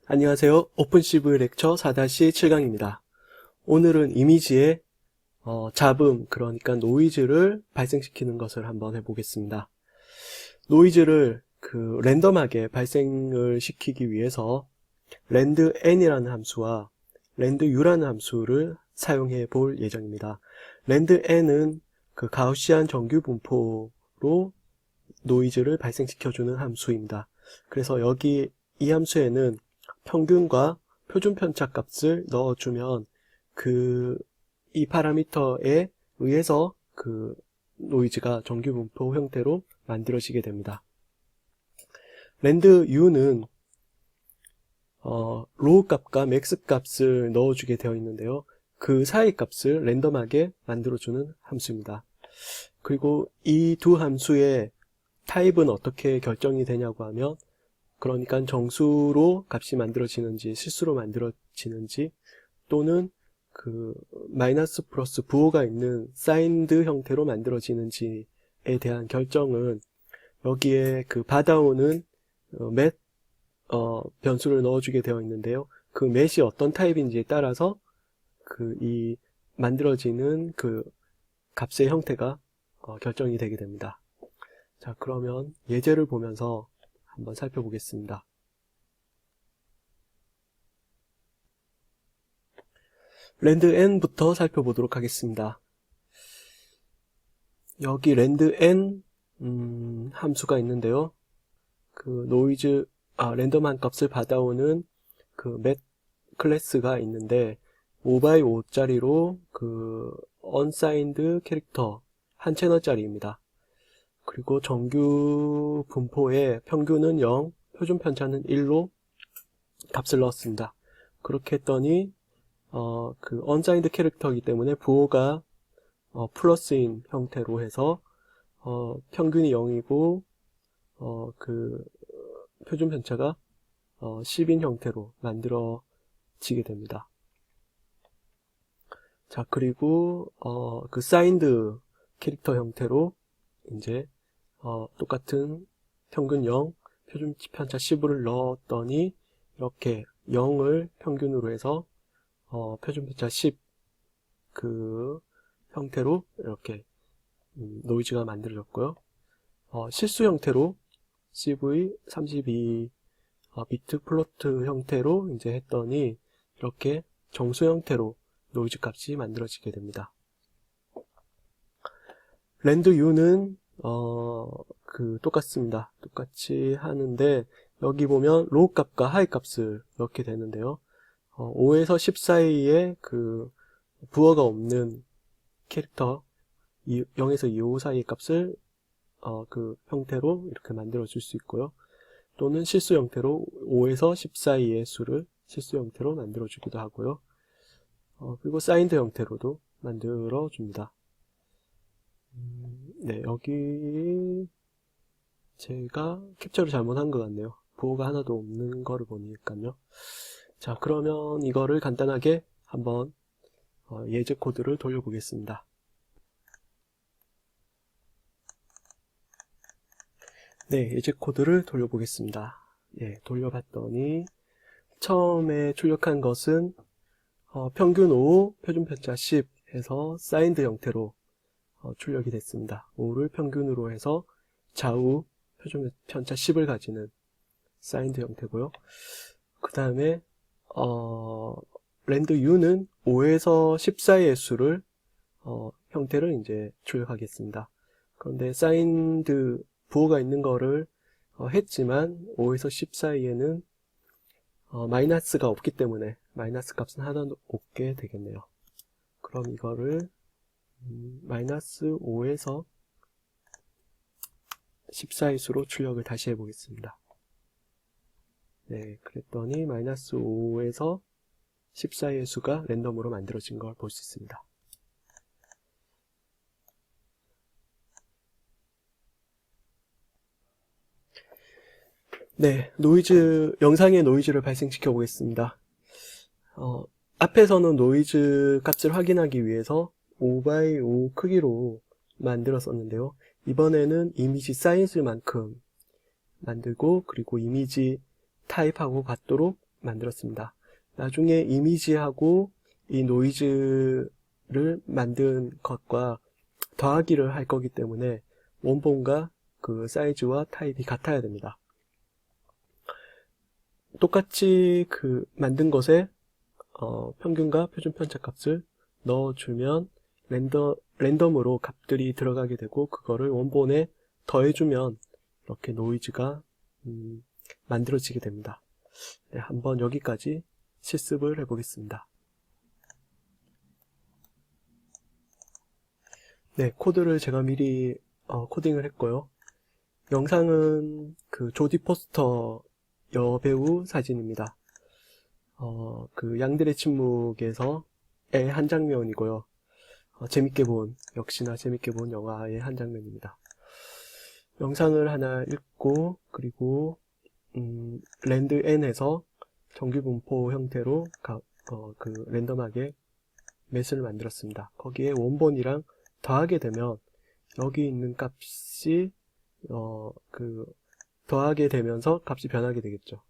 안녕하세요. 오픈CV 렉처 4-7강입니다. 오늘은 이미지에 잡음, 그러니까 노이즈를 발생시키는 것을 한번 해보겠습니다. 노이즈를 랜덤하게 발생을 시키기 위해서 randN이라는 함수와 randu라는 함수를 사용해 볼 예정입니다. randN은 가우시안 정규 분포로 노이즈를 발생시켜주는 함수입니다. 그래서 여기 이 함수에는 평균과 표준 편차 값을 넣어주면 이 파라미터에 의해서 노이즈가 정규 분포 형태로 만들어지게 됩니다. randu는 로우 값과 맥스 값을 넣어주게 되어 있는데요. 그 사이 값을 랜덤하게 만들어주는 함수입니다. 그리고 이 두 함수의 타입은 어떻게 결정이 되냐고 하면, 그러니까 정수로 값이 만들어지는지 실수로 만들어지는지 또는 마이너스 플러스 부호가 있는 사인드 형태로 만들어지는지에 대한 결정은 여기에 받아오는 맷 변수를 넣어주게 되어 있는데요. 그 맷이 어떤 타입인지에 따라서 이 만들어지는 값의 형태가 결정이 되게 됩니다. 자, 그러면 예제를 보면서 한번 살펴보겠습니다. randN부터 살펴보도록 하겠습니다. 여기 randN 함수가 있는데요. 노이즈 랜덤한 값을 받아오는 맷 클래스가 있는데 5x5짜리로 unsigned 캐릭터 한 채널짜리입니다. 그리고 정규 분포에 평균은 0, 표준 편차는 1로 값을 넣었습니다. 그렇게 했더니 unsigned 캐릭터이기 때문에 부호가 플러스인 형태로 해서 평균이 0이고 표준 편차가 10인 형태로 만들어지게 됩니다. 자, 그리고 사인드 캐릭터 형태로 이제 똑같은 평균 0, 표준 편차 10을 넣었더니 이렇게 0을 평균으로 해서 표준 편차 10 형태로 이렇게 노이즈가 만들어졌고요. 실수 형태로 CV32 비트 플로트 형태로 이제 했더니 이렇게 정수 형태로 노이즈 값이 만들어지게 됩니다. randu는 똑같습니다. 똑같이 하는데 여기 보면 로우 값과 하이 값을 넣게 되는데요. 5에서 10 사이에 부호가 없는 캐릭터 0에서 25 사이의 값을 형태로 이렇게 만들어 줄 수 있고요. 또는 실수 형태로 5에서 10 사이의 수를 실수 형태로 만들어 주기도 하고요. 그리고 사인드 형태로도 만들어 줍니다. 네, 여기 제가 캡처를 잘못한 것 같네요. 부호가 하나도 없는 거를 보니까요. 자, 그러면 이거를 간단하게 한번 예제 코드를 돌려보겠습니다. 네, 예제 코드를 돌려보겠습니다. 예, 돌려봤더니 처음에 출력한 것은 평균 5, 표준 편차 10 해서 사인드 형태로 출력이 됐습니다. 5를 평균으로 해서 좌우 표준 편차 10을 가지는 사인드 형태고요. 그 다음에 randu는 5에서 10 사이의 수를 형태를 이제 출력하겠습니다. 그런데 사인드 부호가 있는 거를 했지만 5에서 10 사이에는 마이너스가 없기 때문에 마이너스 값은 하나도 없게 되겠네요. 그럼 이거를 마이너스 5에서 10 사이 수로 출력을 다시 해보겠습니다. 네, 그랬더니 마이너스 5에서 10 사이의 수가 랜덤으로 만들어진 걸 볼 수 있습니다. 네, 영상의 노이즈를 발생시켜 보겠습니다. 앞에서는 노이즈 값을 확인하기 위해서 5x5 크기로 만들었었는데요. 이번에는 이미지 사이즈만큼 만들고, 그리고 이미지 타입하고 같도록 만들었습니다. 나중에 이미지하고 이 노이즈를 만든 것과 더하기를 할 거기 때문에 원본과 그 사이즈와 타입이 같아야 됩니다. 똑같이 그 만든 것에 평균과 표준 편차 값을 넣어주면 랜덤으로 값들이 들어가게 되고, 그거를 원본에 더해주면 이렇게 노이즈가 만들어지게 됩니다. 네, 한번 여기까지 실습을 해보겠습니다. 네, 코드를 제가 미리 코딩을 했고요. 영상은 그 조디 포스터 여배우 사진입니다. 그 양들의 침묵에서의 한 장면이고요. 역시나 재밌게 본 영화의 한 장면입니다. 영상을 하나 읽고, 그리고 랜드 n에서 정규분포 형태로 그 랜덤하게 맷을 만들었습니다. 거기에 원본이랑 더하게 되면 여기 있는 값이 그 더하게 되면서 값이 변하게 되겠죠.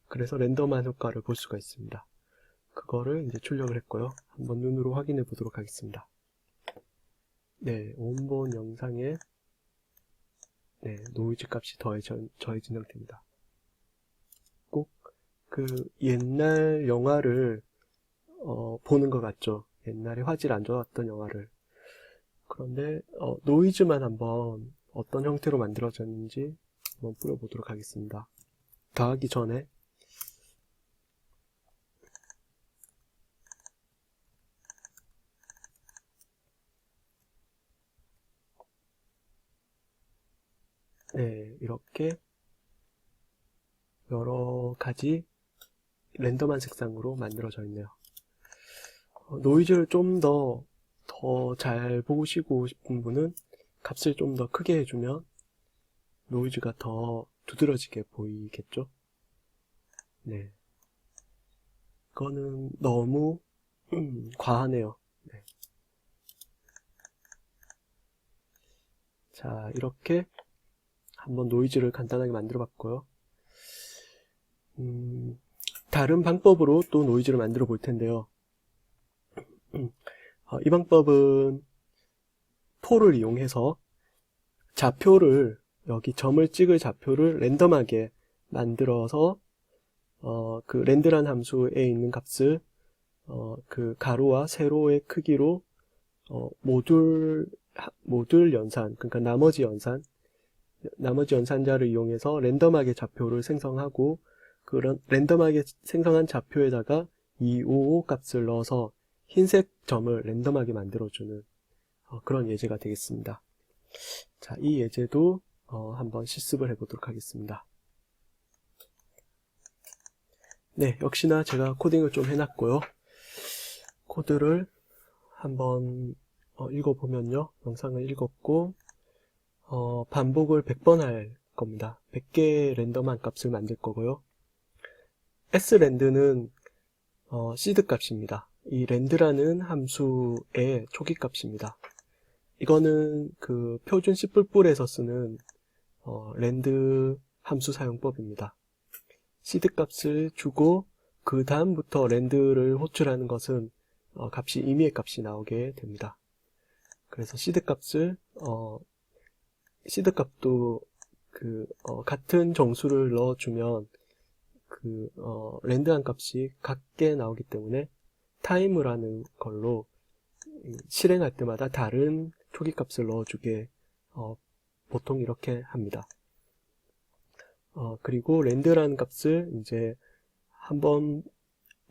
그래서 랜덤한 효과를 볼 수가 있습니다. 그거를 이제 출력을 했고요. 한번 눈으로 확인해 보도록 하겠습니다. 네, 원본 영상에 네, 노이즈 값이 더해진 형태입니다. 꼭 그 옛날 영화를 보는 것 같죠. 옛날에 화질 안 좋았던 영화를. 그런데 노이즈만 한번 어떤 형태로 만들어졌는지 한번 뿌려보도록 하겠습니다. 더하기 전에 네, 이렇게 여러 가지 랜덤한 색상으로 만들어져 있네요. 노이즈를 좀 더 잘 보시고 싶은 분은 값을 좀 더 크게 해주면 노이즈가 더 두드러지게 보이겠죠? 네. 이거는 너무 과하네요. 네. 자, 이렇게 한번 노이즈를 간단하게 만들어 봤고요. 다른 방법으로 또 노이즈를 만들어 볼 텐데요. 이 방법은 폴을 이용해서 좌표를, 여기 점을 찍을 좌표를 랜덤하게 만들어서 그 랜드란 함수에 있는 값을 그 가로와 세로의 크기로 모듈 연산, 그러니까 나머지 연산자를 이용해서 랜덤하게 좌표를 생성하고, 그런 랜덤하게 생성한 좌표에다가 255 값을 넣어서 흰색 점을 랜덤하게 만들어주는 그런 예제가 되겠습니다. 자, 이 예제도 한번 실습을 해보도록 하겠습니다. 네, 역시나 제가 코딩을 좀 해놨고요. 코드를 한번 읽어보면요. 영상을 읽었고 반복을 100번 할 겁니다. 100개의 랜덤한 값을 만들 거고요. sRand는 시드 값입니다. 이 랜드라는 함수의 초기 값입니다. 이거는 그 표준 C++에서 쓰는 랜드 함수 사용법입니다. 시드 값을 주고 그 다음부터 랜드를 호출하는 것은 값이 임의의 값이 나오게 됩니다. 그래서 시드 값도 그 같은 정수를 넣어주면 그 랜드한 값이 같게 나오기 때문에 타임이라는 걸로 실행할 때마다 다른 초기 값을 넣어주게 보통 이렇게 합니다. 그리고 랜드라는 값을 이제 한번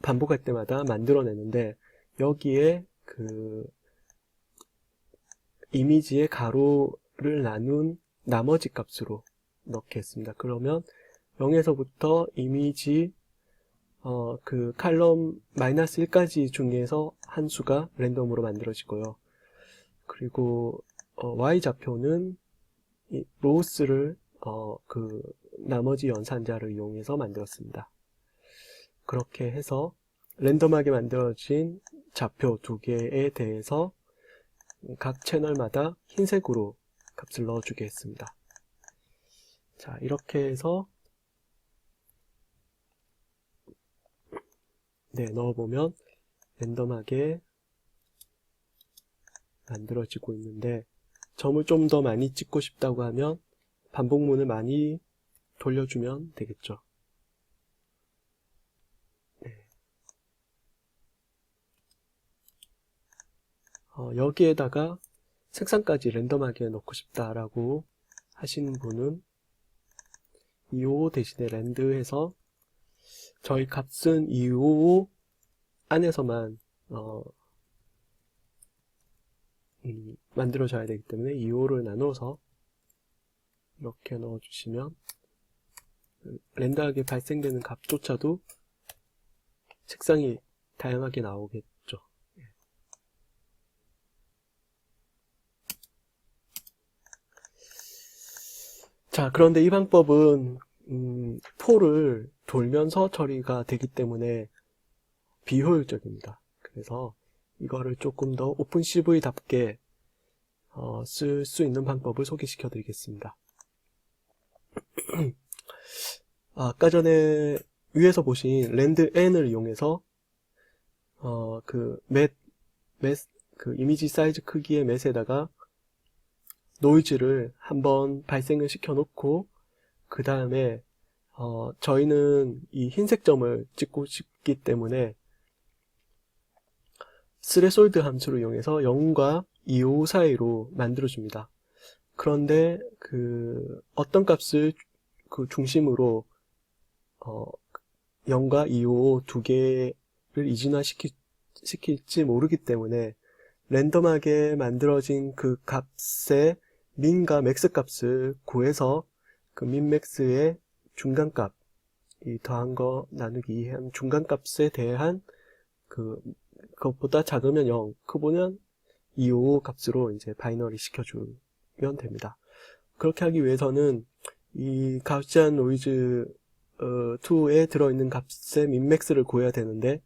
반복할 때마다 만들어내는데, 여기에 그 이미지의 가로를 나눈 나머지 값으로 넣게 했습니다. 그러면 0에서부터 이미지 그 칼럼 -1까지 중에서 한 수가 랜덤으로 만들어지고요. 그리고 y좌표는 이 로스를 그 나머지 연산자를 이용해서 만들었습니다. 그렇게 해서 랜덤하게 만들어진 좌표 2개에 대해서 각 채널마다 흰색으로 값을 넣어주게 했습니다. 자, 이렇게 해서 네, 넣어보면 랜덤하게 만들어지고 있는데, 점을 좀 더 많이 찍고 싶다고 하면 반복문을 많이 돌려주면 되겠죠. 네. 여기에다가 색상까지 랜덤하게 넣고 싶다라고 하시는 분은 255 대신에 랜드 해서 저희 값은 255 안에서만 만들어져야 되기 때문에 255를 나눠서 이렇게 넣어주시면 랜덤하게 발생되는 값조차도 색상이 다양하게 나오겠죠. 자, 그런데 이 방법은 포를 돌면서 처리가 되기 때문에 비효율적입니다. 그래서 이거를 조금 더 오픈CV답게 쓸 수 있는 방법을 소개시켜 드리겠습니다. 아까 전에 위에서 보신 랜드 n을 이용해서 그 이미지 사이즈 크기의 맷에다가 노이즈를 한번 발생을 시켜 놓고 그 다음에 저희는 이 흰색 점을 찍고 싶기 때문에 스레솔드 함수를 이용해서 0과 255 사이로 만들어줍니다. 그런데 어떤 값을 중심으로 0과 255 두 개를 이진화시킬지 모르기 때문에 랜덤하게 만들어진 그 값의 민과 맥스 값을 구해서 그 민 맥스의 중간값, 이 더한 거 나누기 2한 중간값에 대한 그것보다 작으면 0, 크보면 255 값으로 이제 바이너리 시켜주면 됩니다. 그렇게 하기 위해서는 이 가우시안 노이즈 2에 들어있는 값의 민맥스를 구해야 되는데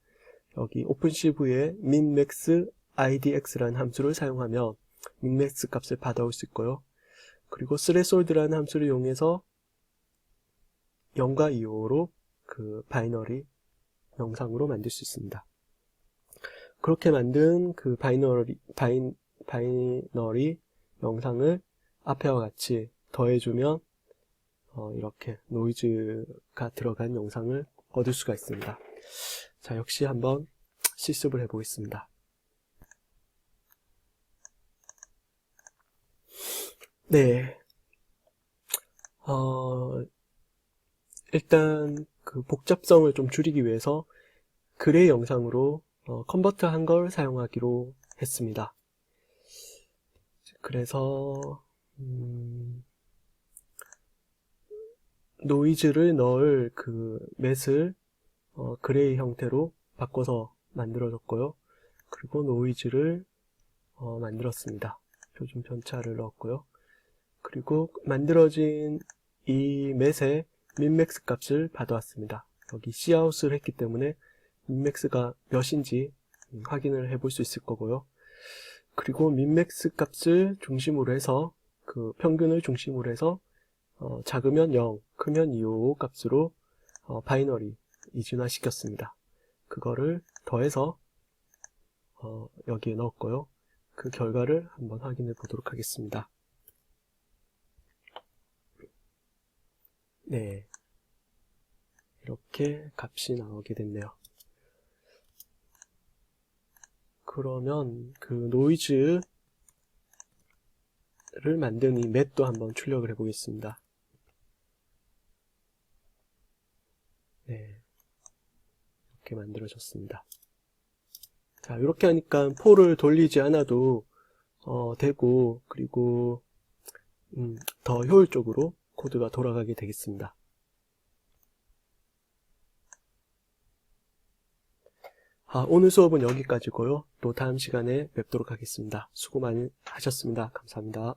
여기 오픈CV에 민맥스 idx라는 함수를 사용하면 민맥스 값을 받아올 수 있고요. 그리고 스레솔드라는 함수를 이용해서 0과 255로 그 바이너리 영상으로 만들 수 있습니다. 그렇게 만든 그 바이너리 영상을 앞에와 같이 더해주면 이렇게 노이즈가 들어간 영상을 얻을 수가 있습니다. 자, 역시 한번 실습을 해보겠습니다. 네. 일단 그 복잡성을 좀 줄이기 위해서 그레이 영상으로 컨버트 한 걸 사용하기로 했습니다. 그래서 노이즈를 넣을 그 맷을 그레이 형태로 바꿔서 만들어졌고요. 그리고 노이즈를 만들었습니다. 표준 편차를 넣었고요. 그리고 만들어진 이 맷의 민맥스 값을 받아왔습니다. 여기 Cout을 했기 때문에 민맥스가 몇인지 확인을 해볼 수 있을 거고요. 그리고 민맥스 값을 중심으로 해서 그 평균을 중심으로 해서 작으면 0, 크면 255 값으로 바이너리 이진화 시켰습니다. 그거를 더해서 여기에 넣었고요. 그 결과를 한번 확인해 보도록 하겠습니다. 네, 이렇게 값이 나오게 됐네요. 그러면 그 노이즈를 만든 이 맷도 한번 출력을 해 보겠습니다. 네, 이렇게 만들어졌습니다. 자, 이렇게 하니까 포를 돌리지 않아도 되고, 그리고 더 효율적으로 코드가 돌아가게 되겠습니다. 오늘 수업은 여기까지고요. 또 다음 시간에 뵙도록 하겠습니다. 수고 많이 하셨습니다. 감사합니다.